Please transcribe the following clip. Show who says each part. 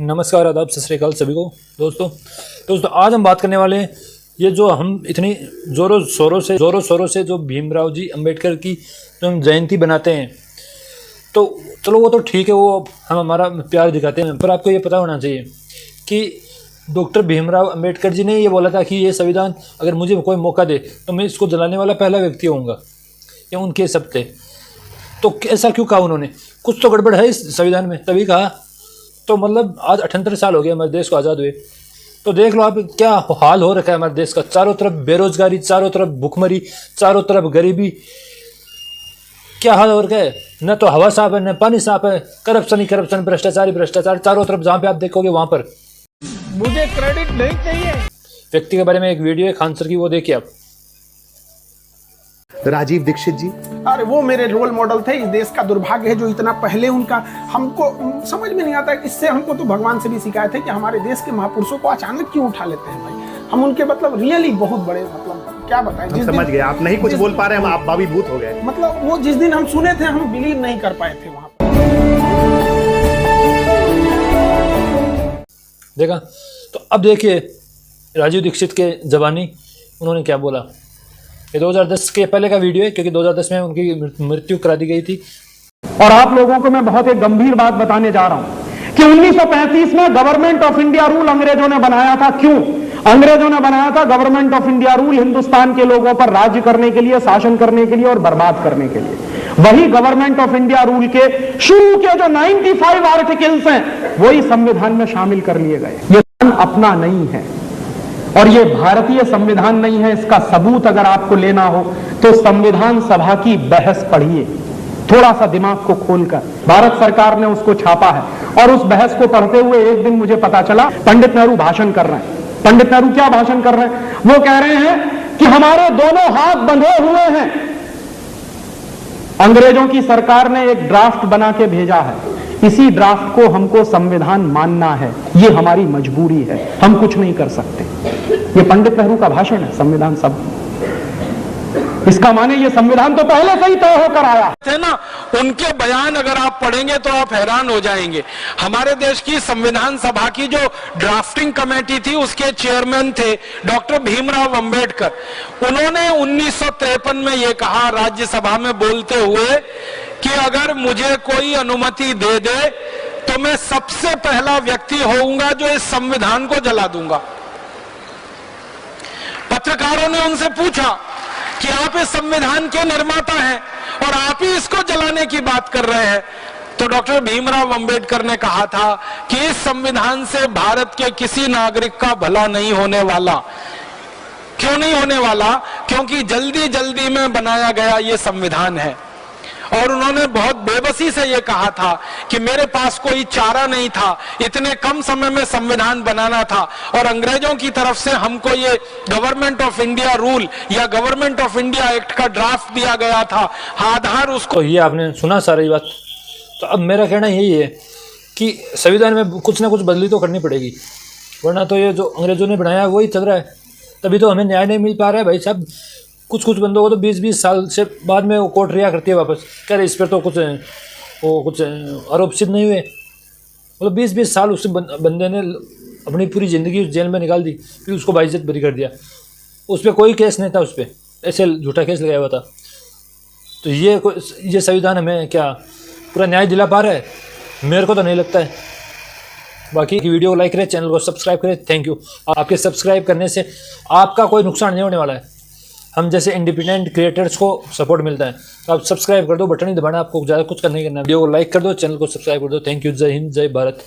Speaker 1: नमस्कार, आदाब, सत श्री अकाल सभी को। दोस्तों आज हम बात करने वाले हैं ये जो हम इतनी ज़ोरों शोरों से जो भीमराव जी अंबेडकर की जो हम जयंती बनाते हैं, तो चलो वो तो ठीक है, वो हम हमारा प्यार दिखाते हैं, पर आपको ये पता होना चाहिए कि डॉक्टर भीमराव अंबेडकर जी ने ये बोला था कि ये संविधान अगर मुझे कोई मौका दे तो मैं इसको जलाने वाला पहला व्यक्ति होऊंगा। ये उनके शब्द थे। तो ऐसा क्यों कहा उन्होंने? कुछ तो गड़बड़ है इस संविधान में, तभी कहा। तो मतलब आज 78 साल हो गए हमारे देश को आज़ाद हुए, तो देख लो आप क्या हाल हो रखा है हमारे देश का। चारों तरफ बेरोजगारी, चारों तरफ भुखमरी, चारों तरफ गरीबी, क्या हाल हो रखा है। न तो हवा साफ है, न पानी साफ है, करप्शन ही करप्शन, भ्रष्टाचार चारों तरफ। जहाँ पे आप देखोगे वहां पर
Speaker 2: मुझे क्रेडिट नहीं चाहिए।
Speaker 1: व्यक्ति के बारे में एक वीडियो है खान सर की, वो देखिए आप।
Speaker 3: राजीव दीक्षित जी,
Speaker 2: अरे वो मेरे रोल मॉडल थे। इस देश का दुर्भाग्य है जो इतना पहले उनका, हमको समझ में नहीं आता। इससे हमको तो भगवान से भी शिकायत है कि हमारे देश के महापुरुषों को अचानक क्यों उठा लेते हैं भाई। हम उनके मतलब रियली बहुत बड़े, मतलब क्या बताएं।
Speaker 3: समझ गए, आप नहीं कुछ बोल पा रहे हैं, आप भावीभूत हो गए।
Speaker 2: मतलब वो जिस दिन हम सुने थे हम बिलीव नहीं कर पाए थे वहां पर।
Speaker 1: देखा तो अब देखिए राजीव दीक्षित के जबानी उन्होंने क्या बोला। ये 2010 के पहले का वीडियो है, क्योंकि 2010 में उनकी मृत्यु करा दी गई थी।
Speaker 4: और आप लोगों को मैं बहुत एक गंभीर बात बताने जा रहा हूं कि 1935 में गवर्नमेंट ऑफ इंडिया रूल अंग्रेजों ने बनाया था। क्यों अंग्रेजों ने बनाया था government of India rule? Hindustan के लोगों पर राज्य करने के लिए, शासन करने के लिए और बर्बाद करने के लिए। वही गवर्नमेंट ऑफ इंडिया रूल के शुरू के जो 95 आर्टिकल्स हैं वही संविधान में शामिल कर लिए गए। ये अपना नहीं है और ये भारतीय संविधान नहीं है। इसका सबूत अगर आपको लेना हो तो संविधान सभा की बहस पढ़िए, थोड़ा सा दिमाग को खोलकर। भारत सरकार ने उसको छापा है और उस बहस को पढ़ते हुए एक दिन मुझे पता चला पंडित नेहरू भाषण कर रहे हैं। पंडित नेहरू क्या भाषण कर रहे हैं? वो कह रहे हैं कि हमारे दोनों हाथ बंधे हुए हैं। अंग्रेजों की सरकार ने एक ड्राफ्ट बना के भेजा है, इसी ड्राफ्ट को हमको संविधान मानना है, ये हमारी मजबूरी है, हम कुछ नहीं कर सकते। ये पंडित नेहरू का भाषण है संविधान सभा। इसका माने ये संविधान तो पहले से ही तय होकर आया
Speaker 5: थे ना। उनके बयान अगर आप पढ़ेंगे तो आप हैरान हो जाएंगे। हमारे देश की संविधान सभा की जो ड्राफ्टिंग कमेटी थी उसके चेयरमैन थे डॉक्टर भीमराव अंबेडकर। उन्होंने 1953 में ये कहा राज्यसभा में बोलते हुए कि अगर मुझे कोई अनुमति दे दे तो मैं सबसे पहला व्यक्ति होऊंगा जो इस संविधान को जला दूंगा। पत्रकारों ने उनसे पूछा कि आप इस संविधान के निर्माता हैं और आप ही इसको जलाने की बात कर रहे हैं। तो डॉक्टर भीमराव अंबेडकर ने कहा था कि इस संविधान से भारत के किसी नागरिक का भला नहीं होने वाला। क्यों नहीं होने वाला? क्योंकि जल्दी जल्दी में बनाया गया ये संविधान है। और उन्होंने बहुत बेबसी से ये कहा था कि मेरे पास कोई चारा नहीं था, इतने कम समय में संविधान बनाना था और अंग्रेजों की तरफ से हमको ये गवर्नमेंट ऑफ इंडिया रूल या गवर्नमेंट ऑफ इंडिया एक्ट का ड्राफ्ट दिया गया था, आधार उसको।
Speaker 1: तो ये आपने सुना सारी बात। तो अब मेरा कहना यही है कि संविधान में कुछ ना कुछ बदली तो करनी पड़ेगी, वरना तो ये जो अंग्रेजों ने बनाया वही चल रहा है। तभी तो हमें न्याय नहीं मिल पा रहा है भाई साहब। कुछ बंदों को तो 20-20 साल से बाद में वो कोर्ट रिहा करती है वापस, कह रहे इस पर तो कुछ आरोप सिद्ध नहीं हुए। मतलब 20-20 साल उस बंदे ने अपनी पूरी ज़िंदगी जेल में निकाल दी, फिर उसको बाइज्जत बरी कर दिया। उस पर कोई केस नहीं था, उस पर ऐसे झूठा केस लगाया हुआ था। तो ये संविधान हमें क्या पूरा न्याय दिला पा रहा है? मेरे को तो नहीं लगता है। बाकी की वीडियो को लाइक करें, चैनल को सब्सक्राइब करें। Thank you. आपके सब्सक्राइब करने से आपका कोई नुकसान नहीं होने वाला है। हम जैसे इंडिपेंडेंट क्रिएटर्स को सपोर्ट मिलता है। तो आप सब्सक्राइब कर दो, बटन ही दबाना, आपको ज़्यादा कुछ करना ही करना। वीडियो को लाइक कर दो, चैनल को सब्सक्राइब कर दो। Thank you. जय हिंद, जय भारत।